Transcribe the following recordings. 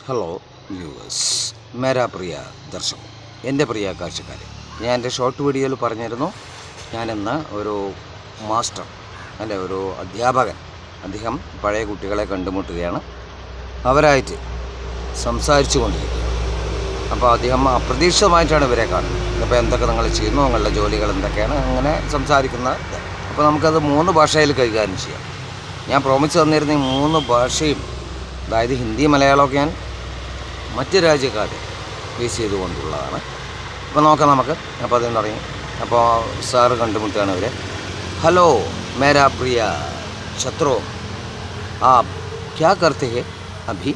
Hello viewers, മേരാ പ്രിയ ദർശക്, എൻ്റെ പ്രിയ കാഴ്ചക്കാരെ, ഞാൻ എൻ്റെ ഷോർട്ട് വീഡിയോയിൽ പറഞ്ഞിരുന്നു, ഞാനിന്ന് ഒരു മാസ്റ്റർ ഒരു അധ്യാപകൻ, അദ്ദേഹം പഴയ കുട്ടികളെ കണ്ടുമുട്ടുകയാണ്, അവരായിട്ട് സംസാരിച്ചു കൊണ്ടിരിക്കുക. അപ്പോൾ അദ്ദേഹം അപ്രതീക്ഷിതമായിട്ടാണ് ഇവരെ കാണുന്നത്. അപ്പോൾ എന്തൊക്കെ നിങ്ങൾ ചെയ്യുന്നു, നിങ്ങളുടെ ജോലികൾ എന്തൊക്കെയാണ്, അങ്ങനെ സംസാരിക്കുന്നത്. അപ്പോൾ നമുക്കത് 3 ഭാഷയിൽ കൈകാര്യം ചെയ്യാം. ഞാൻ പ്രോമിസ് തന്നിരുന്ന ഈ 3 ഭാഷയും, അതായത് ഹിന്ദി മലയാളമൊക്കെ ഞാൻ മറ്റ് രാജ്യക്കാരെ ബേസ് ചെയ്തുകൊണ്ടുള്ളതാണ്. അപ്പോൾ നോക്കാം നമുക്ക്. അപ്പോൾ അതിന് തുടങ്ങി. അപ്പോൾ സാറ് കണ്ടുമുട്ടുകയാണ് ഇവരെ. ഹലോ മേരാ പ്രിയ ഛത്രോ, ആപ് ക്യാ കർത്തെ ഹെ അഭി?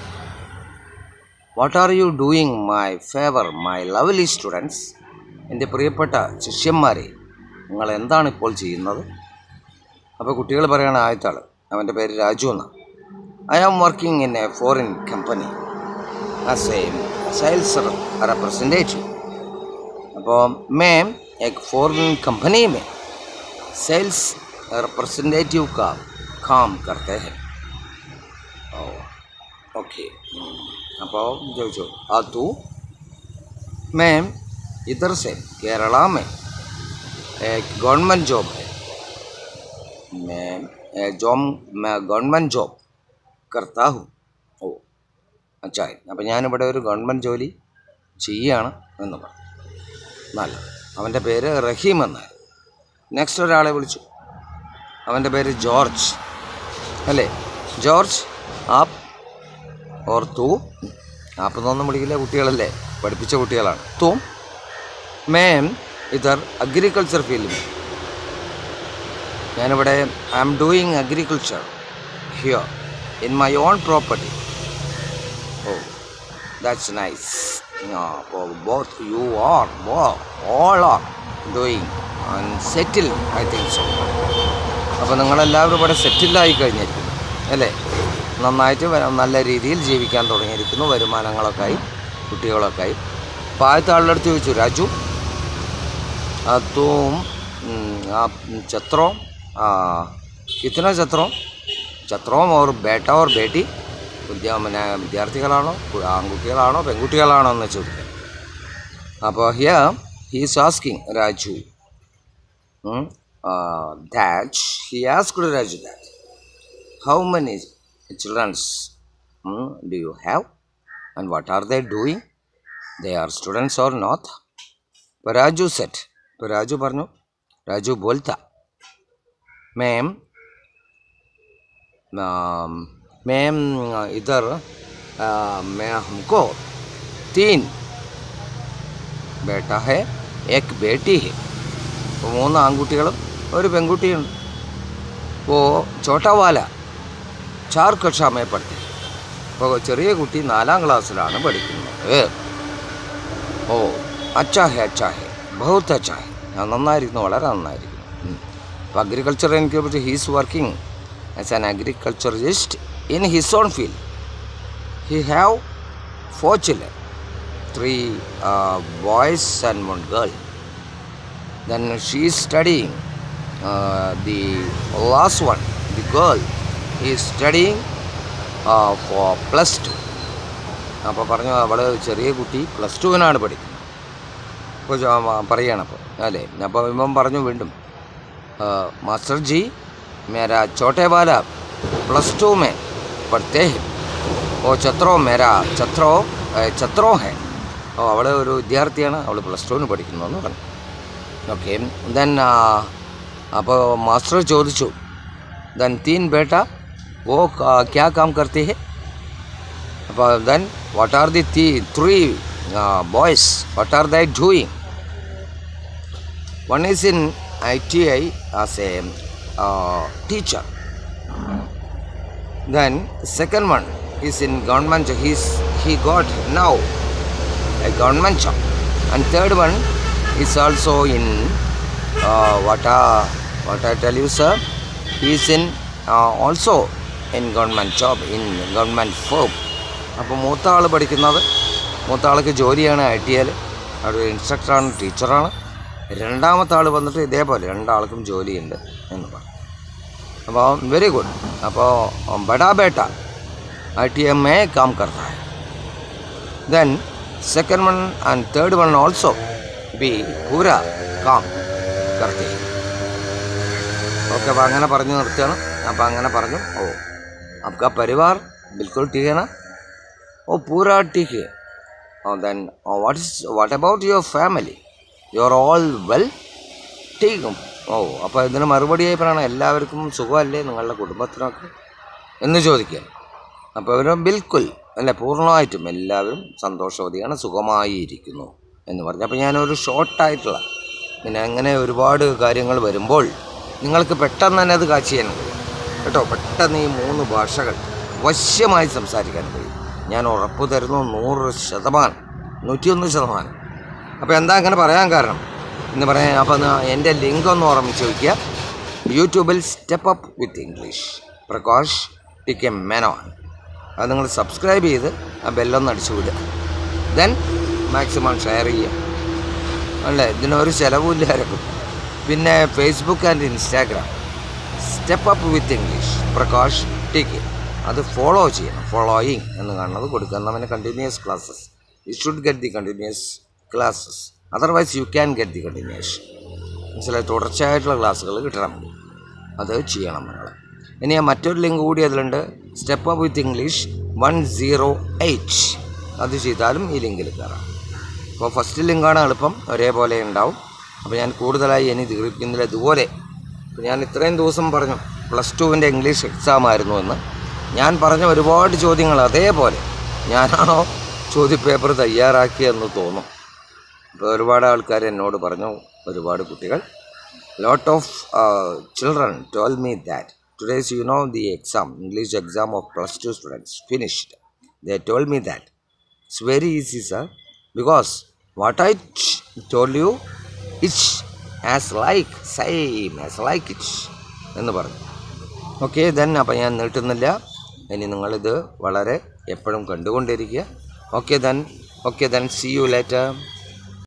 What are you doing my favour my lovely students? എൻ്റെ പ്രിയപ്പെട്ട ശിഷ്യന്മാരെ, നിങ്ങൾ എന്താണ് ഇപ്പോൾ ചെയ്യുന്നത്? അപ്പോൾ കുട്ടികൾ പറയുകയാണ്, ആദ്യത്തെ ആൾ, അവൻ്റെ പേര് രാജു എന്നാണ്. I am working in a foreign company as a sales representative. അപ്പോൾ मैं एक फॉरेन कंपनी में सेल्स रिप्रेजेंटेटिव का काम करते हैं. ओके. അപ്പോൾ ചോദിച്ചു, तू? मैं इधर से केरला में एक गवर्नमेंट जॉब है. मैं गवर्नमेंट जॉब करता हूँ. അച്ഛാ, അപ്പോൾ ഞാനിവിടെ ഒരു ഗവൺമെൻറ് ജോലി ചെയ്യുകയാണ് എന്ന് പറഞ്ഞു. നല്ലത്. അവൻ്റെ പേര് റഹീം എന്നായിരുന്നു. നെക്സ്റ്റ് ഒരാളെ വിളിച്ചു. അവൻ്റെ പേര് ജോർജ് അല്ലേ? ജോർജ്, ആപ്പ് ഓർ തൂ? ആപ്പെന്നൊന്നും വിളിക്കില്ല, കുട്ടികളല്ലേ, പഠിപ്പിച്ച കുട്ടികളാണ്. തൂ? മേം ഇതർ അഗ്രികൾച്ചർ ഫീൽഡ്. ഞാനിവിടെ I am doing agriculture here in my own property. Oh, that's nice. Both you are, all are doing and settled, I think so. അപ്പോൾ നിങ്ങളെല്ലാവരും ഇവിടെ സെറ്റിൽഡായി കഴിഞ്ഞിരിക്കുന്നു അല്ലേ? നന്നായിട്ട് നല്ല രീതിയിൽ ജീവിക്കാൻ തുടങ്ങിയിരിക്കുന്നു, വരുമാനങ്ങളൊക്കെ ആയി, കുട്ടികളൊക്കെ ആയി. അപ്പോൾ ആദ്യത്തെ ആളുടെ അടുത്ത് ചോദിച്ചു, രാജു, तुम छत्रों कितना छत्रों और बेटा और बेटी വിദ്യാർത്ഥികളാണോ, ആൺകുട്ടികളാണോ, പെൺകുട്ടികളാണോ എന്ന് ചോദിക്കാം. അപ്പോൾ here he is asking Raju that he asked Raju that how many children do you have and what are they doing? They are students or not? But Raju said, Raju बोलता, मैम इधर मैं हमको 3 बेटा है, 1 बेटी है. അപ്പോൾ 3 ആൺകുട്ടികളും ഒരു പെൺകുട്ടിയുണ്ട്. അപ്പോൾ ചോട്ടാ വാല 4 कक्षा में പഠിച്ചു. അപ്പോൾ ചെറിയ കുട്ടി 4ാം ക്ലാസ്സിലാണ് പഠിക്കുന്നത്. ഓ, അച്ഛാ ഹെ ബഹുത്ത് അച്ഛാ ഹെ. നന്നായിരിക്കുന്നു, വളരെ നന്നായിരിക്കുന്നു. അപ്പോൾ അഗ്രികൾച്ചർ എനിക്ക് പറ്റി he's working as an agriculturist in his own field. He have 4 children, 3 boys and 1 girl. Then she is studying, the last one, the girl, is studying for +2. അപ്പോൾ പറഞ്ഞു, അവൾ ചെറിയ കുട്ടി +2-നാണ് പഠിക്കുന്നത്. അപ്പോൾ പറയുകയാണ് അപ്പോൾ അല്ലേ. അപ്പോൾ ഇവൻ പറഞ്ഞു വീണ്ടും, മാസ്റ്റർ ജി, മേരാ ചോട്ടെ വാല +2 में पढ़ते हैं. ഓ ഛത്രോ ഹെ. ഓ, അവൾ ഒരു വിദ്യാർത്ഥിയാണ്, അവൾ +2-ന് പഠിക്കുന്നു എന്ന് പറഞ്ഞു. ഓക്കെ. ദെൻ അപ്പോൾ മാസ്റ്റർ ചോദിച്ചു, ദെൻ 3 ബേട്ട ഓ ക്യാ കാം കർത്തി ഹെ? അപ്പോൾ then what are the 3 boys, what are they doing? One is in ITI as a teacher. Then second one is in government. He got now a government job. And third one is also in what I tell you, sir, he is in also in government job, in government firm. അപ്പോൾ മൂത്ത ആൾ പഠിക്കുന്നത്, മൂത്ത ആൾക്ക് ജോലിയാണ് ITIയിൽ, അവിടെ ഇൻസ്ട്രക്ടറാണ്, ടീച്ചറാണ്. രണ്ടാമത്തെ ആൾ വന്നിട്ട് ഇതേപോലെ 2 ആൾക്കും ജോലിയുണ്ട് എന്ന് പറഞ്ഞു. അപ്പോൾ വെരി ഗുഡ്. അപ്പോൾ ബഡാ ബേട്ട ITI में काम करता है. Then second one and third one also be पूरा काम करते हैं. ओके, അപ്പോൾ അങ്ങനെ പറഞ്ഞു നിർത്തുകയാണ്. അപ്പോൾ അങ്ങനെ പറഞ്ഞു, ഓ आपका परिवार बिल्कुल ठीक है ना? ओ पूरा ठीक है. then what about your family? You are all well? ठीक. ഓ അപ്പോൾ ഇതിന് മറുപടിയായി പറയണം, എല്ലാവർക്കും സുഖമല്ലേ നിങ്ങളുടെ കുടുംബത്തിനൊക്കെ എന്ന് ചോദിക്കുക. അപ്പോൾ അവർ ബിൽക്കുൽ അല്ലേ, പൂർണ്ണമായിട്ടും എല്ലാവരും സന്തോഷവതിയാണ്, സുഖമായിരിക്കുന്നു എന്ന് പറഞ്ഞു. അപ്പോൾ ഞാനൊരു ഷോർട്ടായിട്ടുള്ള, പിന്നെ അങ്ങനെ ഒരുപാട് കാര്യങ്ങൾ വരുമ്പോൾ നിങ്ങൾക്ക് പെട്ടെന്ന് തന്നെ അത് കാച്ച് ചെയ്യാൻ കഴിയും കേട്ടോ. പെട്ടെന്ന് ഈ 3 ഭാഷകൾ വശ്യമായി സംസാരിക്കാൻ കഴിയും. ഞാൻ ഉറപ്പ് തരുന്നു, 100%, 101%. അപ്പോൾ എന്താ അങ്ങനെ പറയാൻ കാരണം എന്ന് പറയാൻ, അപ്പോൾ എൻ്റെ ലിങ്ക് ഒന്ന് ഓർമ്മിച്ച് വയ്ക്കുക. യൂട്യൂബിൽ step up with English Prakash TK. Menon, അത് നിങ്ങൾ സബ്സ്ക്രൈബ് ചെയ്ത് ആ ബെല്ലൊന്ന് അടിച്ചു വിടുക. ദെൻ മാക്സിമം ഷെയർ ചെയ്യുക അല്ലേ, ഇതിനൊരു ചിലവുമില്ല ആർക്കും. പിന്നെ Facebook and Instagram step up with English Prakash TK. അത് ഫോളോ ചെയ്യണം. ഫോളോയിങ് എന്ന് കാണുന്നത് കൊടുക്കുക. നമ്മുടെ continuous classes, you should get the continuous classes, otherwise you can get the continuation. മനസ്സിലായി? തുടർച്ചയായിട്ടുള്ള ക്ലാസ്സുകൾ കിട്ടണം, അത് ചെയ്യണം നിങ്ങൾ. ഇനി മറ്റൊരു ലിങ്ക് കൂടി അതിലുണ്ട്, സ്റ്റെപ്പ് അപ്പ് വിത്ത് ഇംഗ്ലീഷ് 108. അത് ചെയ്താലും ഈ ലിങ്കിൽ കയറാം. അപ്പോൾ ഫസ്റ്റ് ലിങ്കാണ് എളുപ്പം, ഒരേപോലെ ഉണ്ടാവും. അപ്പോൾ ഞാൻ കൂടുതലായി ഇനി ദീർഘിക്കുന്നില്ല. ഇതുപോലെ ഇപ്പോൾ ഞാൻ ഇത്രയും ദിവസം പറഞ്ഞു +2 ഇംഗ്ലീഷ് എക്സാം ആയിരുന്നു എന്ന്. ഞാൻ പറഞ്ഞ ഒരുപാട് ചോദ്യങ്ങൾ അതേപോലെ ഞാനാണോ ചോദ്യപേപ്പർ തയ്യാറാക്കിയെന്ന് തോന്നും. ഇപ്പോൾ ഒരുപാട് ആൾക്കാർ എന്നോട് പറഞ്ഞു, ഒരുപാട് കുട്ടികൾ, lot of children told me that today's the exam, English exam of +2 students finished. They told me that it's very easy, sir, because what I told you, it's same as like it എന്ന് പറഞ്ഞു. Okay, then അപ്പോൾ ഞാൻ നീട്ടുന്നില്ല. ഇനി നിങ്ങളിത് വളരെ എപ്പോഴും കണ്ടുകൊണ്ടിരിക്കുക. Okay then see you later.